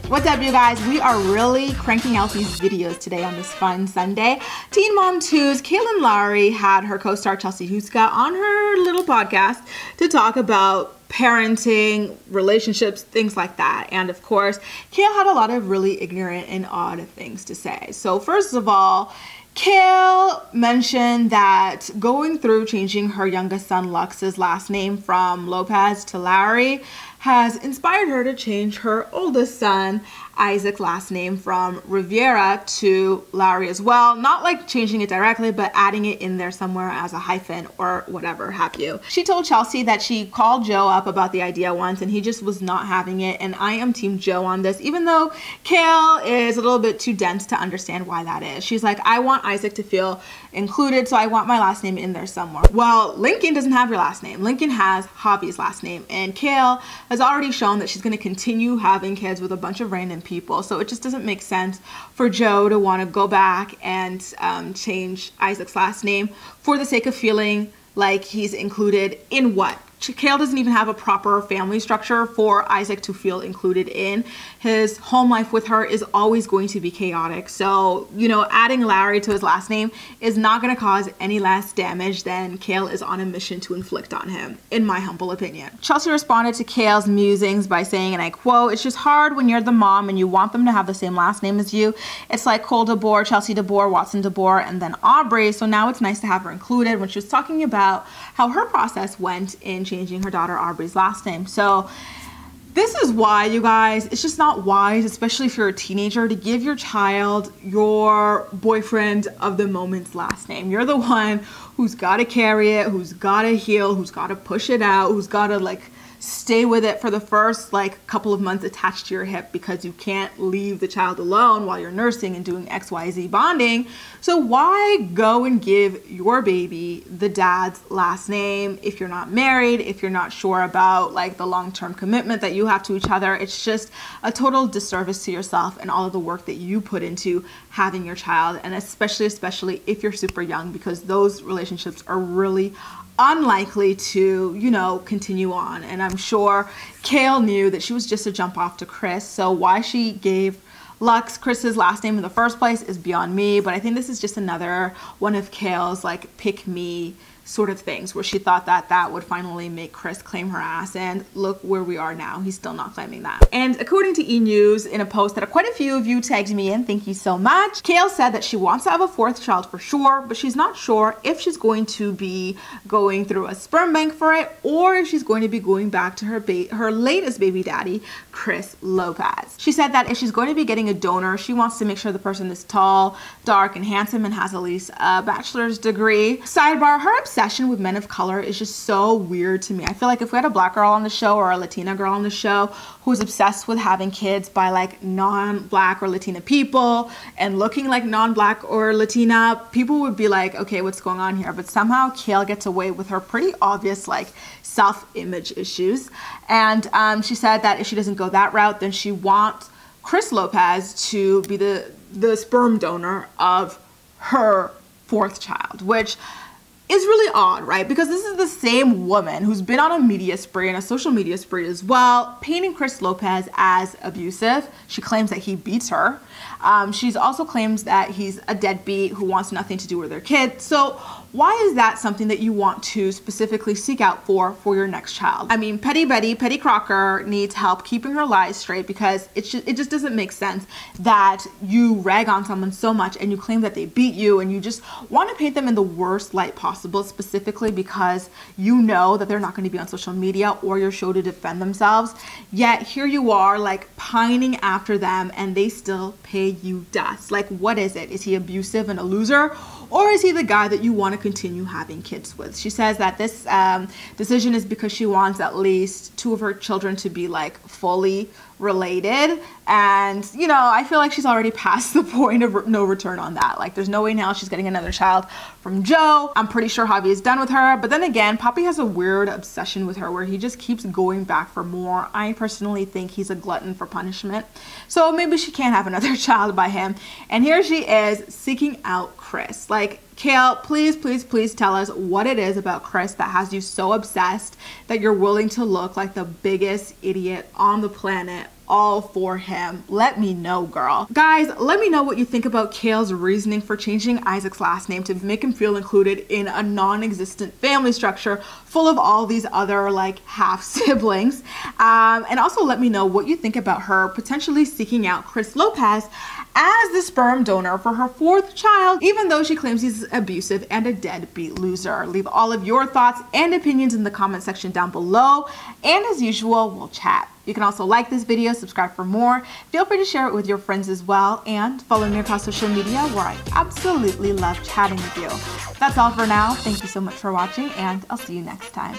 What's up, you guys? We are really cranking out these videos today on this fun Sunday. Teen Mom 2's Kailyn Lowry had her co-star Chelsea Houska on her little podcast to talk about parenting, relationships, things like that. And of course, Kail had a lot of really ignorant and odd things to say. So first of all, Kail mentioned that going through changing her youngest son Lux's last name from Lopez to Lowry has inspired her to change her oldest son Isaac's last name from Rivera to Lowry as well. Not like changing it directly, but adding it in there somewhere as a hyphen or whatever have you. She told Chelsea that she called Joe up about the idea once and he just was not having it, and I am team Joe on this, even though Kail is a little bit too dense to understand why that is. She's like, I want Isaac to feel included, so I want my last name in there somewhere. Well, Lincoln doesn't have your last name. Lincoln has Javi's last name, and Kail has already shown that she's going to continue having kids with a bunch of random people, so it just doesn't make sense for Joe to want to go back and change Isaac's last name for the sake of feeling like he's included in what? Kail doesn't even have a proper family structure for Isaac to feel included in. His home life with her is always going to be chaotic. So, you know, adding Lowry to his last name is not going to cause any less damage than Kail is on a mission to inflict on him, in my humble opinion. Chelsea responded to Kail's musings by saying, and I quote, "It's just hard when you're the mom and you want them to have the same last name as you. It's like Cole DeBoer, Chelsea DeBoer, Watson DeBoer, and then Aubrey. So now it's nice to have her included," when she was talking about how her process went in changing her daughter Aubrey's last name. So this is why, you guys, it's just not wise, especially if you're a teenager, to give your child your boyfriend of the moment's last name. You're the one who's got to carry it, who's got to heal, who's got to push it out, who's got to like stay with it for the first like couple of months attached to your hip, because you can't leave the child alone while you're nursing and doing XYZ bonding. So why go and give your baby the dad's last name if you're not married, if you're not sure about like the long-term commitment that you have to each other? It's just a total disservice to yourself and all of the work that you put into having your child, and especially if you're super young, because those relationships are really unlikely to, you know, continue on. And I'm sure Kail knew that she was just a jump off to Chris, so why she gave Lux Chris's last name in the first place is beyond me. But I think this is just another one of Kail's like pick me sort of things, where she thought that that would finally make Chris claim her ass, and look where we are now. He's still not claiming that. And according to E! News, in a post that quite a few of you tagged me in, thank you so much, Kail said that she wants to have a fourth child for sure, but she's not sure if she's going to be going through a sperm bank for it, or if she's going to be going back to her latest baby daddy, Chris Lopez. She said that if she's going to be getting a donor, she wants to make sure the person is tall, dark, and handsome, and has at least a bachelor's degree. Sidebar, her obsession with men of color is just so weird to me. I feel like if we had a black girl on the show or a Latina girl on the show who's obsessed with having kids by like non-black or Latina people and looking like non-black or Latina, people would be like, okay, what's going on here? But somehow Kail gets away with her pretty obvious like self-image issues. And she said that if she doesn't go that route, then she wants Chris Lopez to be the sperm donor of her fourth child, which is really odd, right? Because this is the same woman who's been on a media spree and a social media spree as well, painting Chris Lopez as abusive. She claims that he beats her. She's also claims that he's a deadbeat who wants nothing to do with their kid. So why is that something that you want to specifically seek out for your next child? I mean, Petty Betty, Petty Crocker needs help keeping her lies straight, because it just doesn't make sense that you rag on someone so much and you claim that they beat you, and you just want to paint them in the worst light possible, specifically because you know that they're not going to be on social media or your show to defend themselves. Yet here you are like pining after them and they still pay you dust. Like, what is it? Is he abusive and a loser? Or is he the guy that you want to continue having kids with? She says that this decision is because she wants at least 2 of her children to be like fully related. And, you know, I feel like she's already past the point of no return on that. Like, there's no way now she's getting another child from Joe. I'm pretty sure Javi is done with her. But then again, Papi has a weird obsession with her where he just keeps going back for more. I personally think he's a glutton for punishment. So maybe she can't have another child by him. And here she is seeking out Chris. Like, Kail, please, please, please tell us what it is about Chris that has you so obsessed that you're willing to look like the biggest idiot on the planet all for him. Let me know, girl. Guys, let me know what you think about Kail's reasoning for changing Isaac's last name to make him feel included in a non-existent family structure full of all these other like half siblings. And also let me know what you think about her potentially seeking out Chris Lopez as the sperm donor for her 4th child, even though she claims he's abusive and a deadbeat loser. Leave all of your thoughts and opinions in the comment section down below. And as usual, we'll chat. You can also like this video, subscribe for more. Feel free to share it with your friends as well, and follow me across social media where I absolutely love chatting with you. That's all for now. Thank you so much for watching, and I'll see you next time.